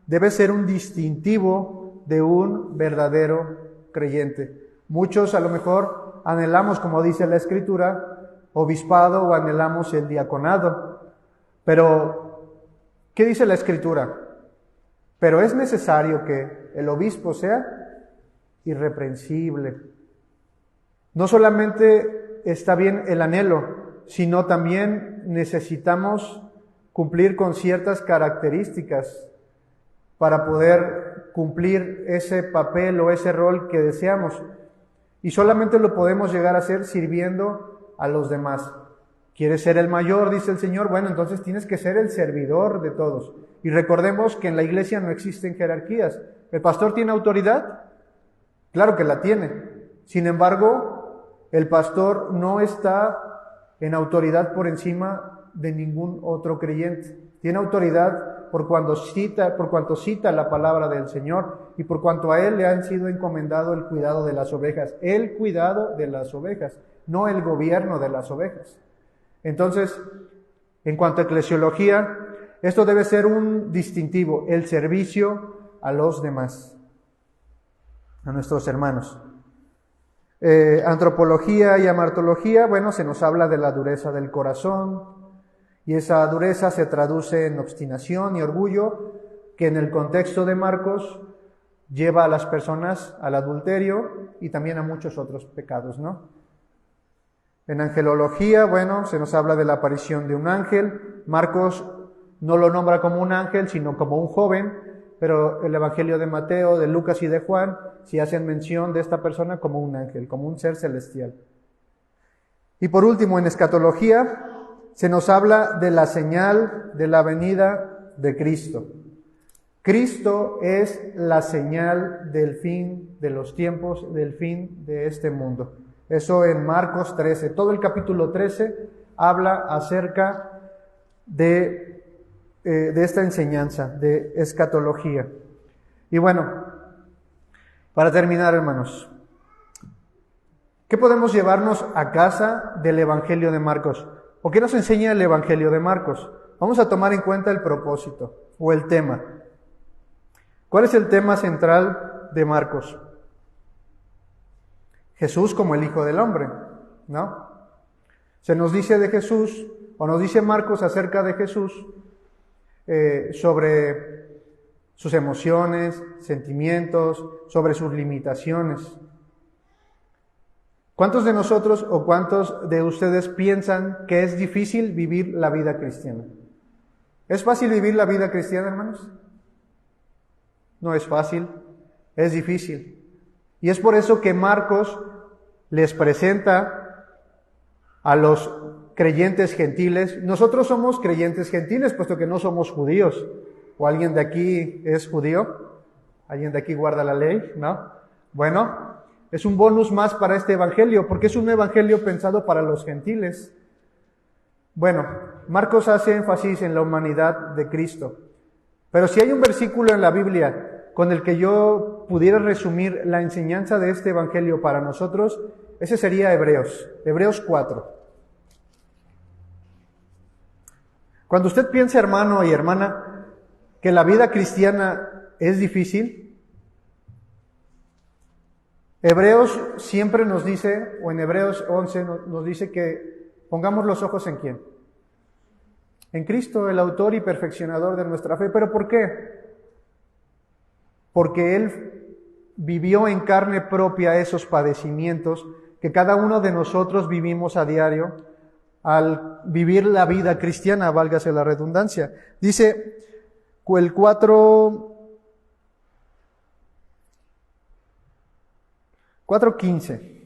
debe ser un distintivo de un verdadero creyente. Muchos a lo mejor anhelamos, como dice la Escritura, obispado o anhelamos el diaconado. Pero, ¿qué dice la Escritura? Pero es necesario que el obispo sea irreprensible. No solamente está bien el anhelo, sino también necesitamos cumplir con ciertas características para poder cumplir ese papel o ese rol que deseamos. Y solamente lo podemos llegar a hacer sirviendo a los demás. ¿Quieres ser el mayor?, dice el Señor. Bueno, entonces tienes que ser el servidor de todos. Y recordemos que en la iglesia no existen jerarquías. ¿El pastor tiene autoridad? Claro que la tiene. Sin embargo, el pastor no está en autoridad por encima de ningún otro creyente. Tiene autoridad por cuanto cita la palabra del Señor y por cuanto a él le han sido encomendado el cuidado de las ovejas. El cuidado de las ovejas, no el gobierno de las ovejas. Entonces, en cuanto a eclesiología, esto debe ser un distintivo, el servicio a los demás, a nuestros hermanos. Antropología y amartología, bueno, se nos habla de la dureza del corazón, y esa dureza se traduce en obstinación y orgullo, que en el contexto de Marcos lleva a las personas al adulterio y también a muchos otros pecados, ¿no? En angelología, bueno, se nos habla de la aparición de un ángel. Marcos no lo nombra como un ángel, sino como un joven, pero el Evangelio de Mateo, de Lucas y de Juan sí hacen mención de esta persona como un ángel, como un ser celestial. Y por último, en escatología, se nos habla de la señal de la venida de Cristo. Cristo es la señal del fin de los tiempos, del fin de este mundo. Eso en Marcos 13. Todo el capítulo 13 habla acerca de esta enseñanza, de escatología. Y bueno, para terminar, hermanos, ¿qué podemos llevarnos a casa del Evangelio de Marcos? ¿O qué nos enseña el Evangelio de Marcos? Vamos a tomar en cuenta el propósito o el tema. ¿Cuál es el tema central de Marcos? Jesús como el Hijo del Hombre, ¿no? Se nos dice de Jesús, o nos dice Marcos acerca de Jesús, sobre sus emociones, sentimientos, sobre sus limitaciones. ¿Cuántos de nosotros o cuántos de ustedes piensan que es difícil vivir la vida cristiana? ¿Es fácil vivir la vida cristiana, hermanos? No es fácil, es difícil. Y es por eso que Marcos les presenta a los creyentes gentiles. Nosotros somos creyentes gentiles, puesto que no somos judíos. ¿O alguien de aquí es judío? ¿Alguien de aquí guarda la ley? ¿No? Bueno, es un bonus más para este evangelio, porque es un evangelio pensado para los gentiles. Bueno, Marcos hace énfasis en la humanidad de Cristo. Pero si hay un versículo en la Biblia con el que yo pudiera resumir la enseñanza de este evangelio para nosotros, ese sería Hebreos 4. Cuando usted piensa, hermano y hermana, que la vida cristiana es difícil, Hebreos siempre nos dice, o en Hebreos 11 nos dice que pongamos los ojos ¿en quién? En Cristo, el autor y perfeccionador de nuestra fe. ¿Pero por qué? Porque Él vivió en carne propia esos padecimientos que cada uno de nosotros vivimos a diario al vivir la vida cristiana, válgase la redundancia. Dice el 4:15.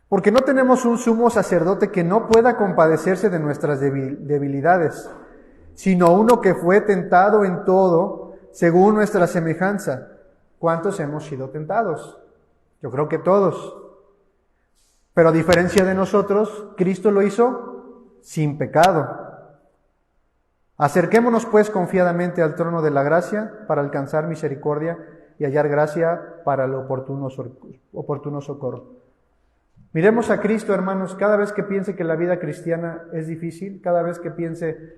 Porque no tenemos un sumo sacerdote que no pueda compadecerse de nuestras debilidades, sino uno que fue tentado en todo según nuestra semejanza. ¿Cuántos hemos sido tentados? Yo creo que todos. Pero a diferencia de nosotros, Cristo lo hizo sin pecado. Acerquémonos pues confiadamente al trono de la gracia para alcanzar misericordia y hallar gracia para el oportuno socorro. Miremos a Cristo, hermanos, cada vez que piense que la vida cristiana es difícil, cada vez que piense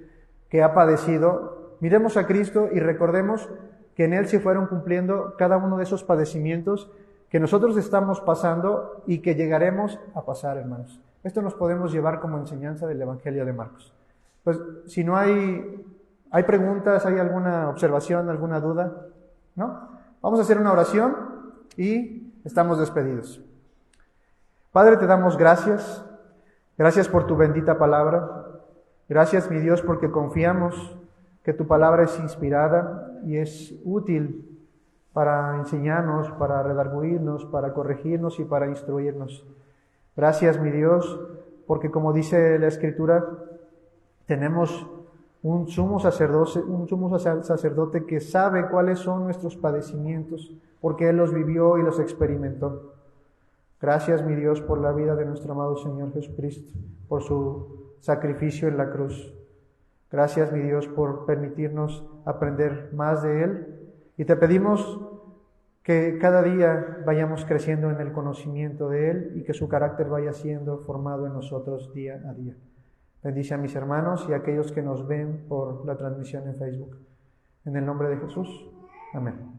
que ha padecido, miremos a Cristo y recordemos que en Él se fueron cumpliendo cada uno de esos padecimientos que nosotros estamos pasando y que llegaremos a pasar, hermanos. Esto nos podemos llevar como enseñanza del Evangelio de Marcos. Pues si no hay preguntas, hay alguna observación, alguna duda, ¿no? Vamos a hacer una oración y estamos despedidos. Padre, te damos gracias. Gracias por tu bendita palabra. Gracias, mi Dios, porque confiamos que tu palabra es inspirada y es útil para enseñarnos, para redarguirnos, para corregirnos y para instruirnos. Gracias, mi Dios, porque como dice la Escritura, tenemos un sumo sacerdote que sabe cuáles son nuestros padecimientos, porque Él los vivió y los experimentó. Gracias, mi Dios, por la vida de nuestro amado Señor Jesucristo, por su sacrificio en la cruz. Gracias, mi Dios, por permitirnos aprender más de Él. Y te pedimos que cada día vayamos creciendo en el conocimiento de Él y que su carácter vaya siendo formado en nosotros día a día. Bendice a mis hermanos y a aquellos que nos ven por la transmisión en Facebook. En el nombre de Jesús. Amén.